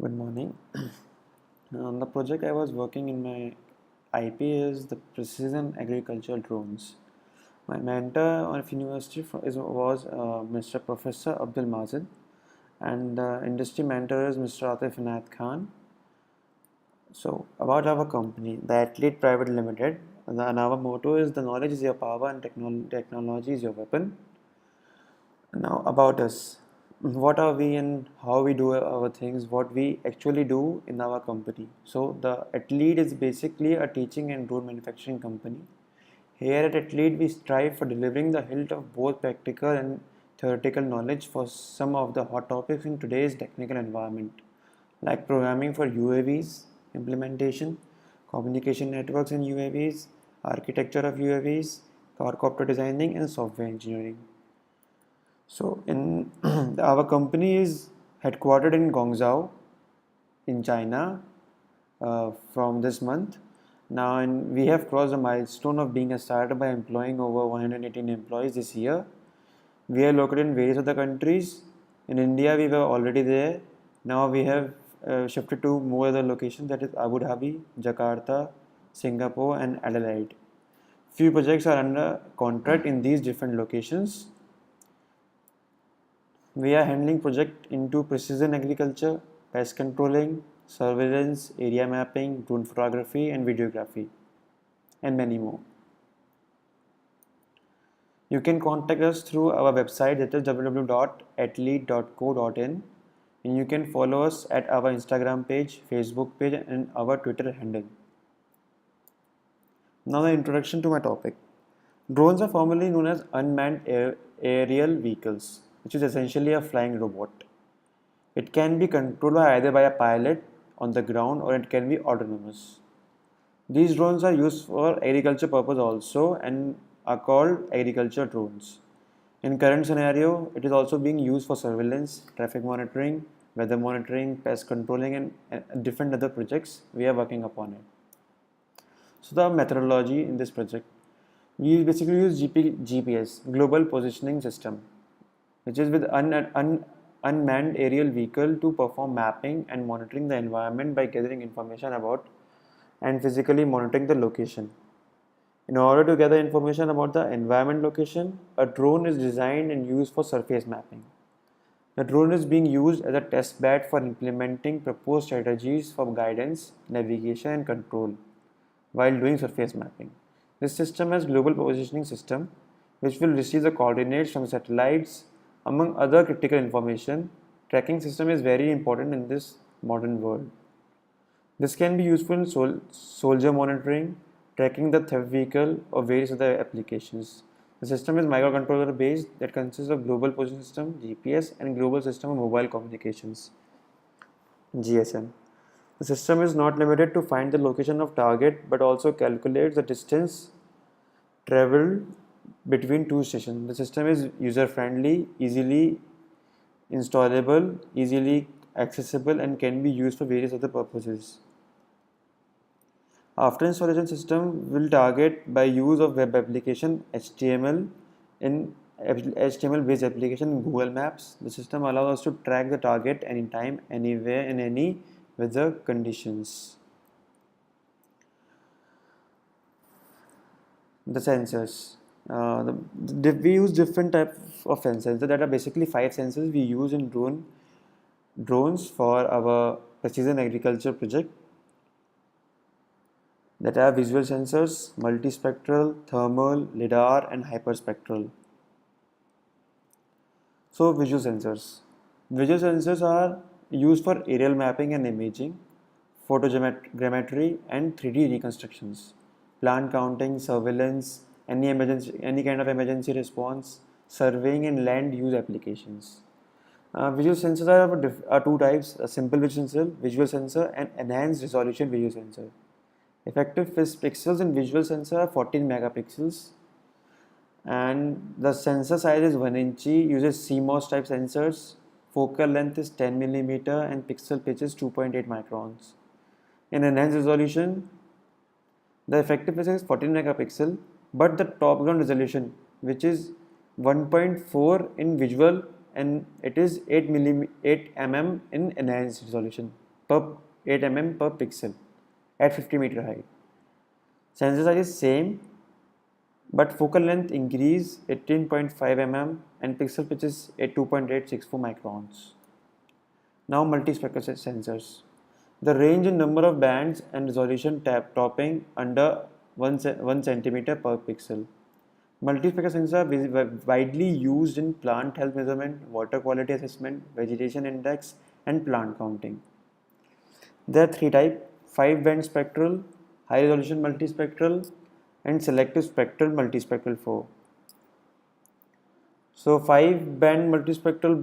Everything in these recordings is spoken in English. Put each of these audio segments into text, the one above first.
Good morning. The project I was working in my IP is the precision agricultural drones. My mentor of university was Mr. Professor Abdul Mazid, and the industry mentor is Mr. Atif Inayat Khan. So, about our company, the Athlete Private Limited, and our motto is the knowledge is your power and technology is your weapon. Now, about us. What are we and how we do our things, what we actually do in our company. So, the Athlete is basically a teaching and drone manufacturing company. Here at Athlete, we strive for delivering the hilt of both practical and theoretical knowledge for some of the hot topics in today's technical environment, like programming for UAVs, implementation, communication networks in UAVs, architecture of UAVs, quadcopter designing, and software engineering. So, in our company is headquartered in Guangzhou, in China, from this month. Now, we have crossed the milestone of being a startup by employing over 118 employees this year. We are located in various other countries. In India, we were already there. Now we have shifted to more other locations, that is Abu Dhabi, Jakarta, Singapore, and Adelaide. Few projects are under contract in these different locations. We are handling project into precision agriculture, pest controlling, surveillance, area mapping, drone photography and videography, and many more. You can contact us through our website, that is www.athlete.co.in, and you can follow us at our Instagram page, Facebook page, and our Twitter handle. Now the introduction to my topic. Drones are formerly known as unmanned aerial vehicles, which is essentially a flying robot. It can be controlled either by a pilot on the ground or it can be autonomous. These drones are used for agriculture purpose also and are called agriculture drones. In current scenario, it is also being used for surveillance, traffic monitoring, weather monitoring, pest controlling, and different other projects we are working upon it. So the methodology in this project, we basically use GPS, Global Positioning System, which is with unmanned aerial vehicle to perform mapping and monitoring the environment by gathering information about and physically monitoring the location. In order to gather information about the environment location, a drone is designed and used for surface mapping. The drone is being used as a test bed for implementing proposed strategies for guidance, navigation, and control while doing surface mapping. This system has global positioning system, which will receive the coordinates from satellites, among other critical information. Tracking system is very important in this modern world. This can be useful in soldier monitoring, tracking the theft vehicle, or various other applications. The system is microcontroller based that consists of global position system (GPS) and global system of mobile communications (GSM). The system is not limited to find the location of target but also calculates the distance traveled between two stations. The system is user friendly, easily installable, easily accessible, and can be used for various other purposes. After installation, system will target by use of web application HTML in HTML based application in Google Maps. The system allows us to track the target anytime, anywhere, in any weather conditions. The sensors. We use different types of sensors. That are basically 5 sensors we use in drones for our precision agriculture project. That are visual sensors, multispectral, thermal, lidar, and hyperspectral. So visual sensors. Visual sensors are used for aerial mapping and imaging, photogrammetry, and 3D reconstructions, plant counting, surveillance, any kind of emergency response, surveying, and land use applications. Visual sensors are two types: a simple visual sensor, and enhanced resolution visual sensor. Effective pixels in visual sensor are 14 megapixels, and the sensor size is 1 inch, uses CMOS type sensors, focal length is 10 millimeter, and pixel pitch is 2.8 microns. In enhanced resolution, the effective pixel is 14 megapixel, but the top ground resolution, which is 1.4 in visual, and it is 8 mm in enhanced resolution. per 8 mm per pixel at 50 meter height. Sensor size is same, but focal length increase 18.5 mm and pixel pitch is at 2.864 microns. Now multispectral sensors. The range in number of bands and resolution topping under 1 centimeter per pixel. Multispectral sensors are widely used in plant health measurement, water quality assessment, vegetation index, and plant counting. There are three types: 5-band spectral, high resolution multispectral, and selective spectral multispectral 4. So 5-band multispectral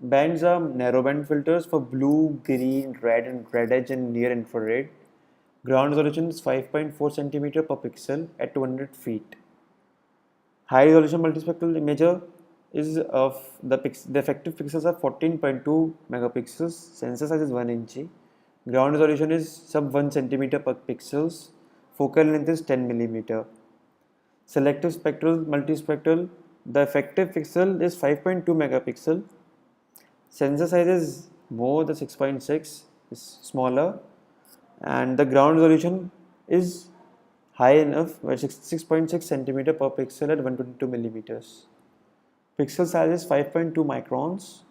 bands are narrowband filters for blue, green, red, and red edge and near infrared. Ground resolution is 5.4 centimeter per pixel at 200 feet. High resolution multispectral imager is of the effective pixels are 14.2 megapixels. Sensor size is 1 inch. Ground resolution is sub 1 centimeter per pixels. Focal length is 10 millimeter. Selective spectral multispectral, the effective pixel is 5.2 megapixel. Sensor size is more, the 6.6 is smaller, and the ground resolution is high enough, 6.6 centimeter per pixel at 122 millimeters. Pixel size is 5.2 microns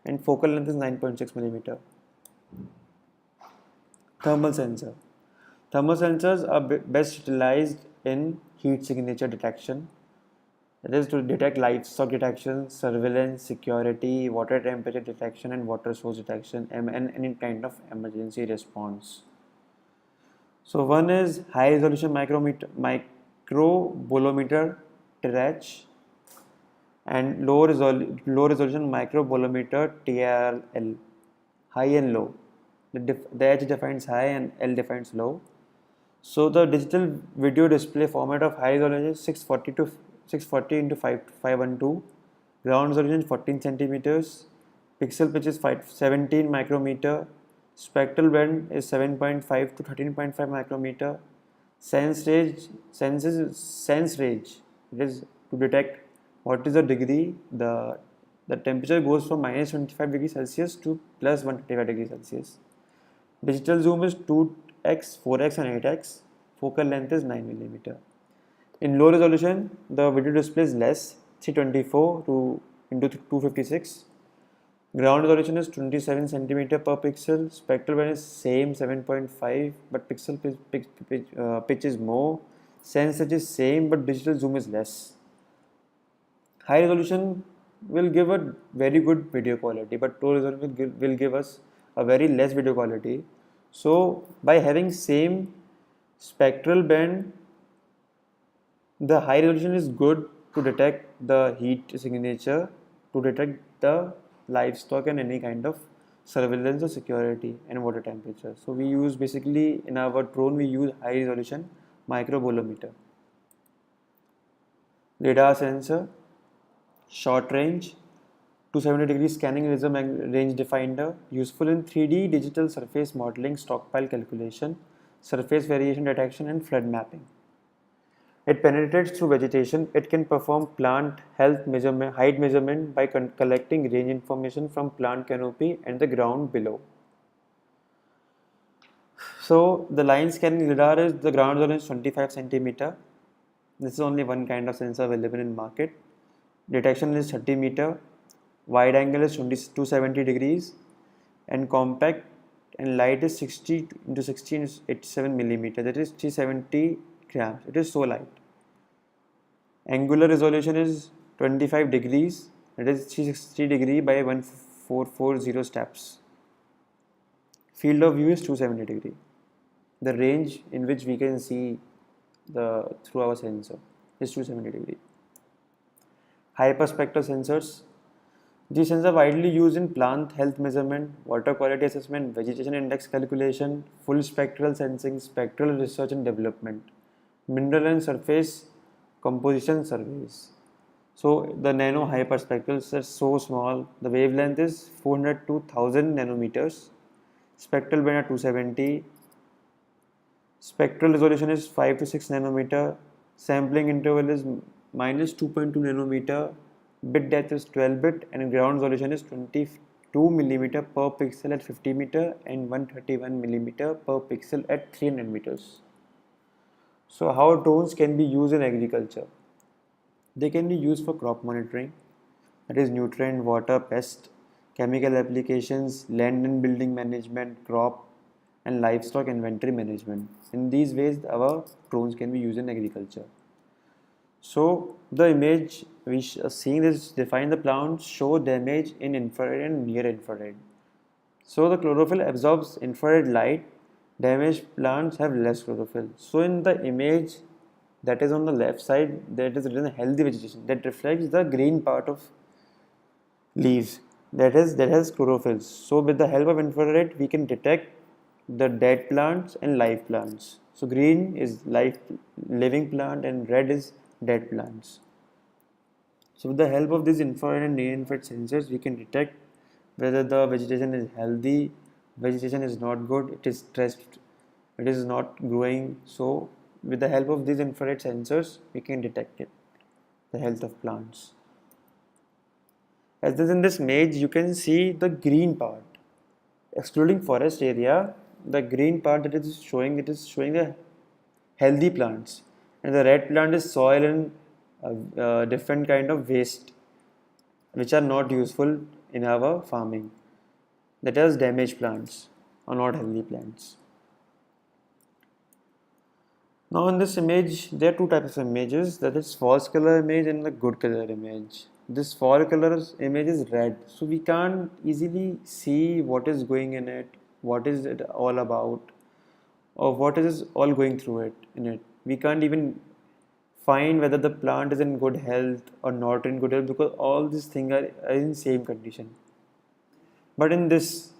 and focal length is 9.6 millimeter. Thermal sensor. Thermal sensors are best utilized in heat signature detection. That is to detect livestock detection, surveillance, security, water temperature detection, and water source detection, and any kind of emergency response. So one is high resolution microbolometer TRH and low resolution microbolometer TRL. High and low. The H defines high and L defines low. So the digital video display format of high resolution is 640 into 512. Ground resolution 14 centimeters. Pixel pitch is 17 micrometer. Spectral band is 7.5 to 13.5 micrometer. Sense range it is to detect what is the degree. The temperature goes from minus 25 degrees Celsius to plus 125 degrees Celsius. Digital zoom is 2x, 4x and 8x. Focal length is 9 millimeter. In low resolution, the video display is less, 324 into 256. Ground resolution is 27 centimeter per pixel. Spectral band is same, 7.5, but pixel pitch is more. Sense edge is same, but digital zoom is less. High resolution will give a very good video quality, but low resolution will give us a very less video quality. So by having same spectral band, the high resolution is good to detect the heat signature, to detect the livestock and any kind of surveillance or security and water temperature. So we use basically in our drone we use high resolution microbolometer. Lidar sensor, short range, 270-degree scanning laser range definer, useful in 3D digital surface modeling, stockpile calculation, surface variation detection and flood mapping. It penetrates through vegetation. It can perform plant health measurement, height measurement by collecting range information from plant canopy and the ground below. So the line scanning lidar is the ground zone is 25 centimeter. This is only one kind of sensor available in market. Detection is 30 meter. Wide angle is 270 degrees, and compact and light is 60 into 16 is 87 millimeter. That is 370 grams. It is so light. Angular resolution is 25 degrees. That is 360 degree by 1440 steps. Field of view is 270 degree. The range in which we can see through our sensor is 270 degree. Hyperspectral sensors. These sensors are widely used in plant health measurement, water quality assessment, vegetation index calculation, full spectral sensing, spectral research and development, mineral and surface composition surveys. So the nano hyperspectrals are so small. The wavelength is 400 to 1000 nanometers. Spectral band are 270. Spectral resolution is 5 to 6 nanometer. Sampling interval is minus 2.2 nanometer. Bit depth is 12 bit and ground resolution is 20 2 millimeter per pixel at 50 meter and 131 millimeter per pixel at 300 meters. So how drones can be used in agriculture? They can be used for crop monitoring, that is nutrient, water, pest, chemical applications, land and building management, crop and livestock inventory management. In these ways, our drones can be used in agriculture. So the image we are seeing is define the plants show damage in infrared and near infrared. So the chlorophyll absorbs infrared light. Damaged plants have less chlorophyll. So in the image that is on the left side, that is written healthy vegetation that reflects the green part of leaves. That has chlorophyll. So with the help of infrared, we can detect the dead plants and live plants. So green is live living plant and red is dead plants. So with the help of these infrared and near infrared sensors, we can detect whether the vegetation is healthy, vegetation is not good, it is stressed, it is not growing. So with the help of these infrared sensors, we can detect it, the health of plants. As this in this image, you can see the green part. Excluding forest area, the green part that it is showing the healthy plants, and the red plant is soil and different kind of waste which are not useful in our farming. That is damaged plants or not healthy plants. Now in this image, there are two types of images, that is false color image and the good color image. This false color image is red, so we can't easily see what is going in it, what is it all about, or what is all going through it in it. We can't even find whether the plant is in good health or not in good health because all these things are in same condition. But in this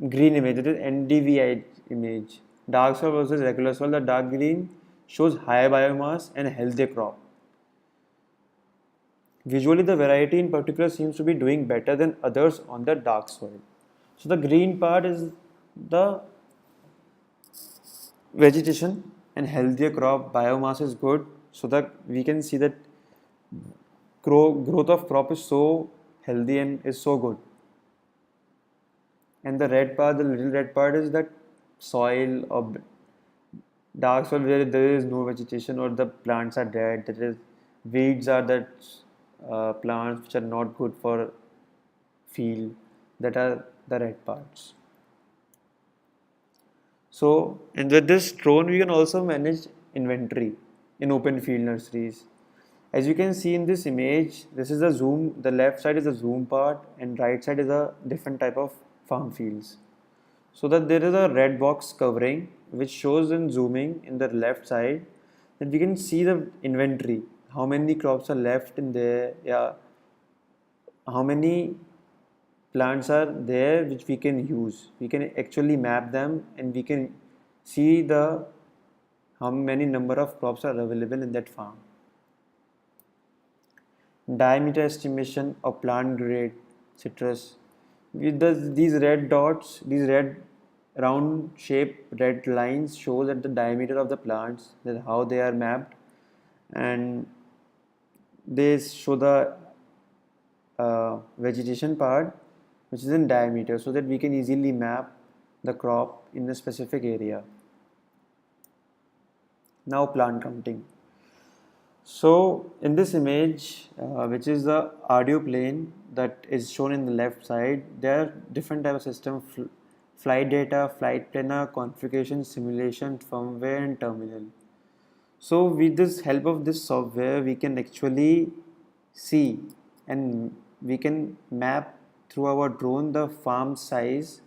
green image, it is NDVI image, dark soil versus regular soil, the dark green shows higher biomass and healthier crop. Visually, the variety in particular seems to be doing better than others on the dark soil. So the green part is the vegetation and healthier crop, biomass is good, so that we can see that growth of crop is so healthy and is so good. And the red part, the little red part is that soil or dark soil where there is no vegetation or the plants are dead. There is weeds are that plants which are not good for field. That are the red parts. So, and with this drone, we can also manage inventory in open field nurseries. As you can see in this image, this is a zoom, the left side is a zoom part and right side is a different type of farm fields. So that there is a red box covering which shows in zooming in the left side that we can see the inventory, how many crops are left in there, yeah, how many plants are there which we can use. We can actually map them and we can see the how many number of crops are available in that farm. Diameter estimation of plant grade citrus. With these red dots, these red round shaped red lines show that the diameter of the plants, that how they are mapped, and they show the vegetation part which is in diameter so that we can easily map the crop in a specific area. Now plant counting. So in this image, which is the audio plane that is shown in the left side, there are different type of system: flight data, flight planner, configuration, simulation, firmware, and terminal. So with this help of this software, we can actually see and we can map through our drone the farm size,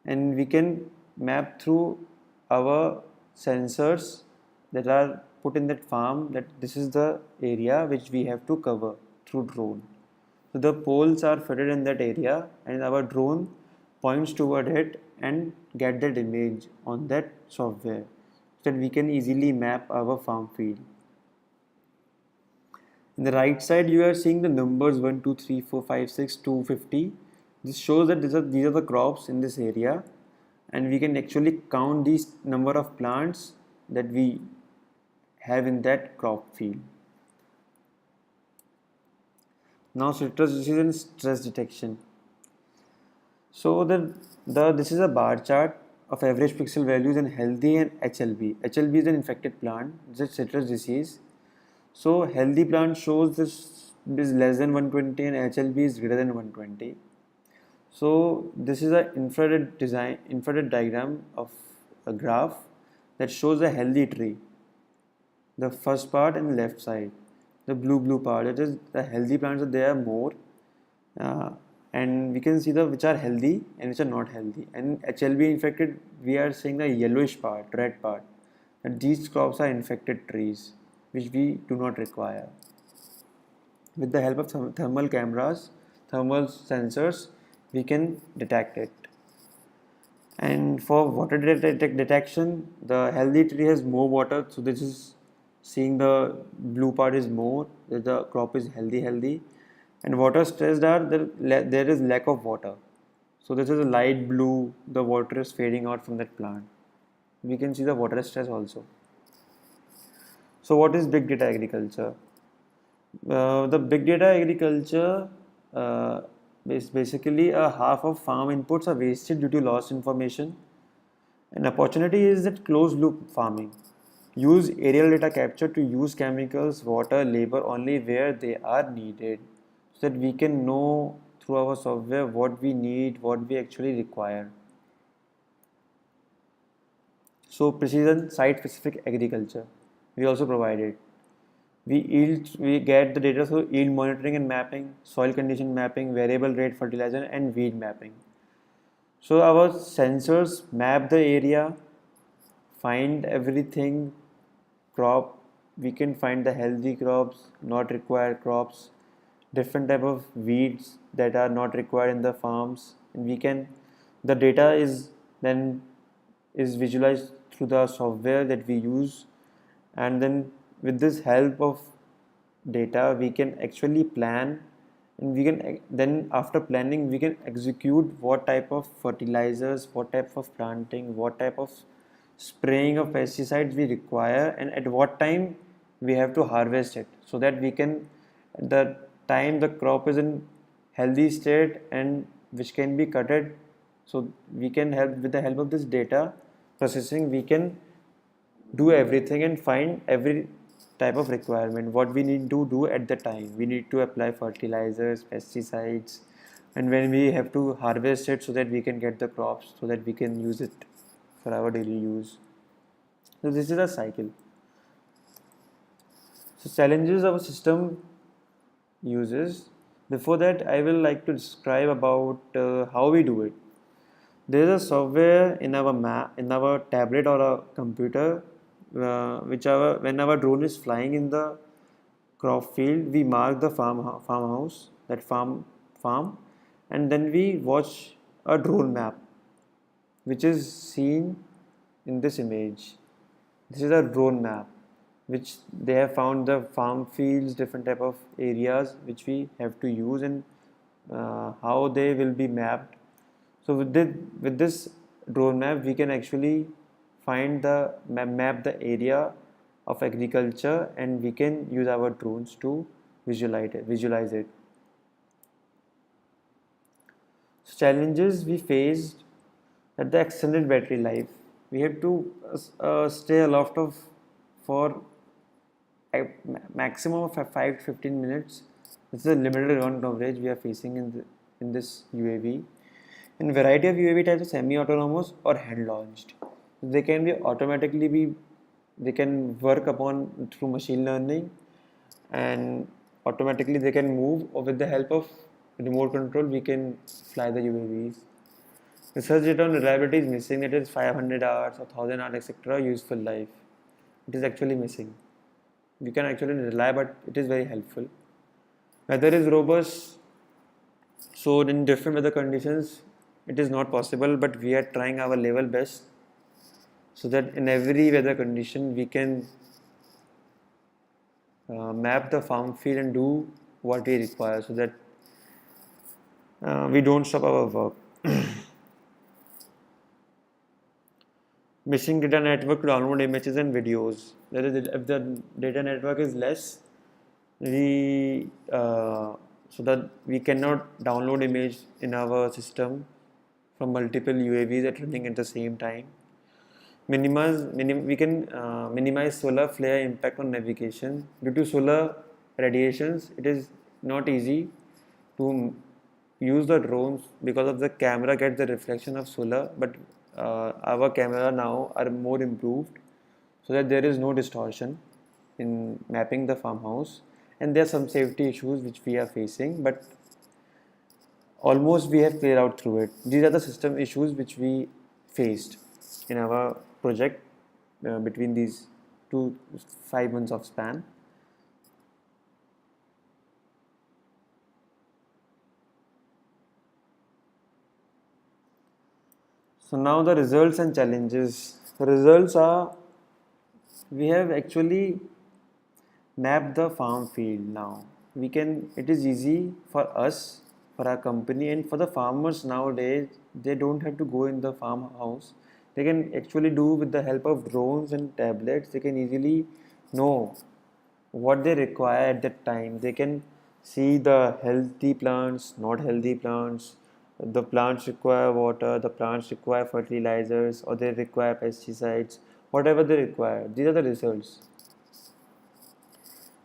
and we can map through our sensors that are put in that farm that this is the area which we have to cover through drone. So the poles are fitted in that area and our drone points toward it and get that image on that software so that we can easily map our farm field. In the right side you are seeing the numbers 1, 2, 3, 4, 5, 6, 250. This shows that these are the crops in this area and we can actually count these number of plants that we have in that crop field. Now citrus disease and stress detection. So this is a bar chart of average pixel values in healthy and HLB. HLB is an infected plant, it's a citrus disease. So healthy plant shows this is less than 120 and HLB is greater than 120. So this is an infrared diagram of a graph that shows a healthy tree. The first part and left side, the blue part, it is the healthy plants are there more, uh, and we can see the which are healthy and which are not healthy. And HLB infected, we are seeing the yellowish part, red part, that these crops are infected trees which we do not require. With the help of thermal cameras, thermal sensors, we can detect it. And for water detection, the healthy tree has more water, so this is seeing the blue part is more, the crop is healthy. And water stressed are there is lack of water, so this is a light blue, the water is fading out from that plant. We can see the water stress also. So what is big data agriculture? The big data agriculture is basically a half of farm inputs are wasted due to lost information. An opportunity is that closed loop farming. Use aerial data capture to use chemicals, water, labor only where they are needed, so that we can know through our software what we need, what we actually require. So precision site specific agriculture, we also provide it. We get the data through yield monitoring and mapping, soil condition mapping, variable rate fertilizer, and weed mapping. So our sensors map the area, find everything, crop, we can find the healthy crops, not required crops, different type of weeds that are not required in the farms, and we can, the data is then is visualized through the software that we use, and then with this help of data we can actually plan, and we can then after planning we can execute what type of fertilizers, what type of planting, what type of spraying of pesticides we require, and at what time we have to harvest it, so that we can, at the time the crop is in healthy state and which can be cutted, so we can help with the help of this data processing, we can do everything and find every type of requirement what we need to do at the time. We need to apply fertilizers, pesticides, and when we have to harvest it, so that we can get the crops, so that we can use it for our daily use. So this is a cycle. So challenges our system uses. Before that, I will like to describe about how we do it. There is a software in our in our tablet or a computer, when our drone is flying in the crop field, we mark the farmhouse, that farm, and then we watch a drone map, which is seen in this image. This is a drone map, which they have found the farm fields, different type of areas which we have to use, and how they will be mapped. So with this drone map, we can actually find the map the area of agriculture, and we can use our drones to visualize it. So challenges we faced at the extended battery life. We have to stay aloft of for a maximum of 5 to 15 minutes. This is a limited run coverage we are facing in this UAV. In variety of UAV types are semi-autonomous or hand-launched. They can they can work upon through machine learning, and automatically they can move, or with the help of remote control we can fly the UAVs. Research data on reliability is missing. It is 500 hours or 1000 hours etc. useful life. It is actually missing. We can actually rely, but it is very helpful. Weather is robust. So in different weather conditions, it is not possible, but we are trying our level best, so that in every weather condition we can map the farm field and do what we require, so that we don't stop our work. Missing data network to download images and videos. That is, if the data network is less, we so that we cannot download image in our system, from multiple UAVs that running at the same time. We can minimize solar flare impact on navigation. Due to solar radiations, it is not easy to use the drones because of the camera gets the reflection of solar, but our camera now are more improved so that there is no distortion in mapping the farmhouse, and there are some safety issues which we are facing, but almost we have cleared out through it. These are the system issues which we faced in our project between these 5 months of span. So now the results and challenges. The results are, we have actually mapped the farm field now. It is easy for us, for our company, and for the farmers nowadays, they don't have to go in the farmhouse. They can actually do with the help of drones and tablets, they can easily know what they require at that time. They can see the healthy plants, not healthy plants. The plants require water, the plants require fertilizers, or they require pesticides, whatever they require. These are the results.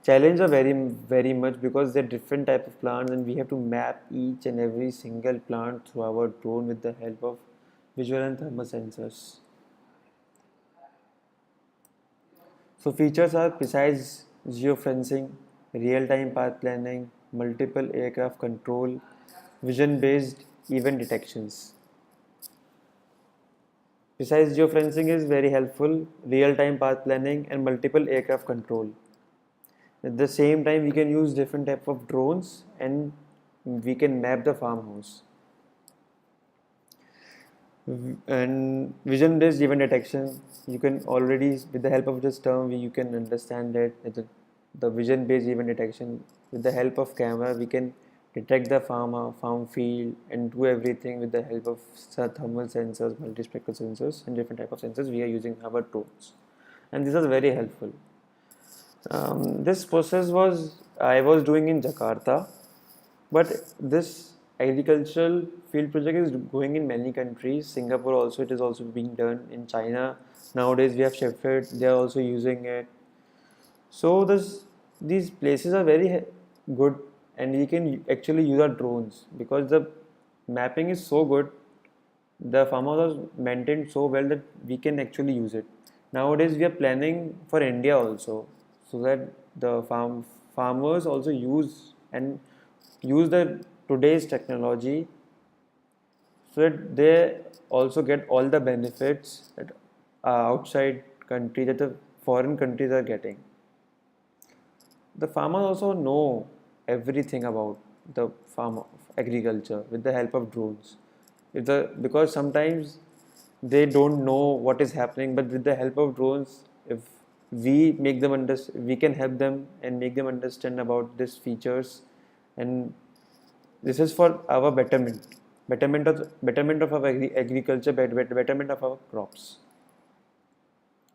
Challenge are very much because they're different type of plants, and we have to map each and every single plant through our drone with the help of visual and thermal sensors. So features are precise geofencing, real-time path planning, multiple aircraft control, vision-based event detections. Precise geofencing is very helpful, real-time path planning and multiple aircraft control. At the same time, we can use different type of drones and we can map the farmhouse. And vision-based event detection, you can already, with the help of this term, you can understand that the vision-based event detection, with the help of camera, we can detect the farm field, and do everything with the help of thermal sensors, multispectral sensors, and different type of sensors we are using our drones. And this is very helpful. This process I was doing in Jakarta, but this agricultural field project is going in many countries. Singapore also, it is also being done in China. Nowadays we have shifted, they are also using it. So these places are very good, and we can actually use our drones because the mapping is so good. The farmers are maintained so well that we can actually use it. Nowadays we are planning for India also, so that the farmers also use the today's technology, so that they also get all the benefits that outside country, that the foreign countries are getting. The farmers also know everything about the farm agriculture with the help of drones. Because sometimes they don't know what is happening, but with the help of drones, if we can help them and make them understand about these features, and this is for our betterment of our agriculture, betterment of our crops.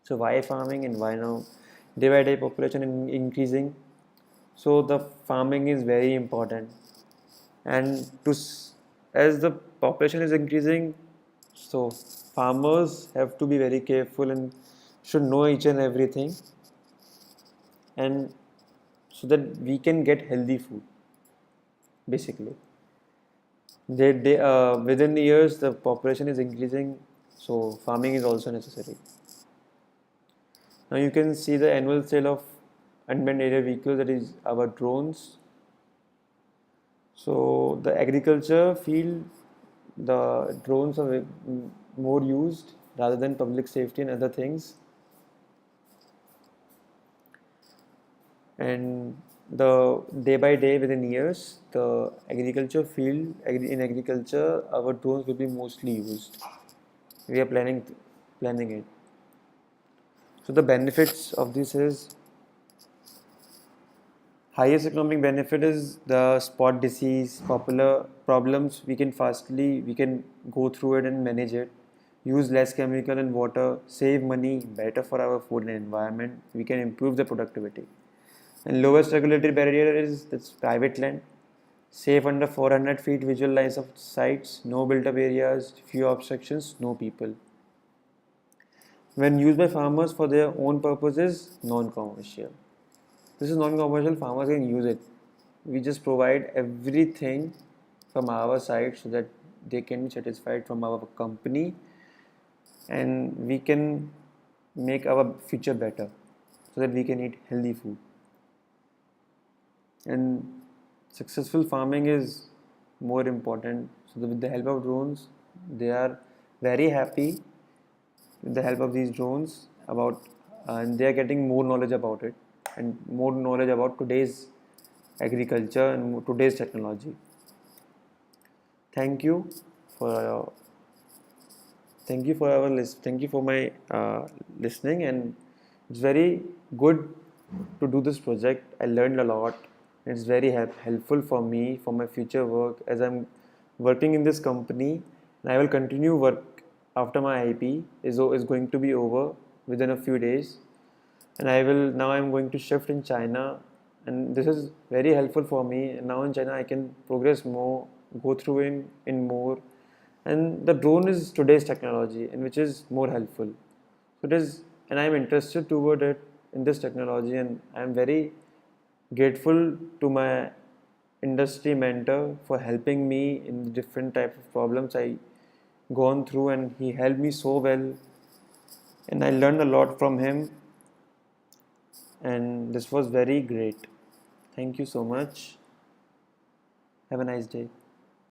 So why farming and why now? Day by day population increasing, so the farming is very important. And as the population is increasing, so farmers have to be very careful and should know each and everything, and so that we can get healthy food basically. Within the years the population is increasing, so farming is also necessary. Now you can see the annual sale of unmanned aerial vehicles, that is our drones. So the agriculture field, the drones are more used rather than public safety and other things. And the day by day, within years, the agriculture field, in agriculture, our drones will be mostly used. We are planning it. So the benefits of this is, highest economic benefit is the spot disease, popular problems. We can go through it and manage it. Use less chemical and water, save money, better for our food and environment. We can improve the productivity. And lowest regulatory barrier is this private land. Safe under 400 feet visual lines of sights, no built-up areas, few obstructions, no people. When used by farmers for their own purposes, non-commercial. This is non-commercial, farmers can use it. We just provide everything from our side so that they can be satisfied from our company, and we can make our future better so that we can eat healthy food. And successful farming is more important. So with the help of drones, they are very happy with the help of these drones about, and they are getting more knowledge about it and more knowledge about today's agriculture and today's technology. Thank you for thank you for our list. Thank you for my listening, and it's very good to do this project. I learned a lot. It's very helpful for me for my future work as I'm working in this company, and I will continue work after my IP is going to be over within a few days, and I'm going to shift in China, and this is very helpful for me. And now in China I can progress more, go through in more, and the drone is today's technology and which is more helpful. So it is, and I'm interested toward it in this technology, and I'm very grateful to my industry mentor for helping me in the different type of problems I gone through, and he helped me so well, and I learned a lot from him, and this was very great. Thank you so much. Have a nice day.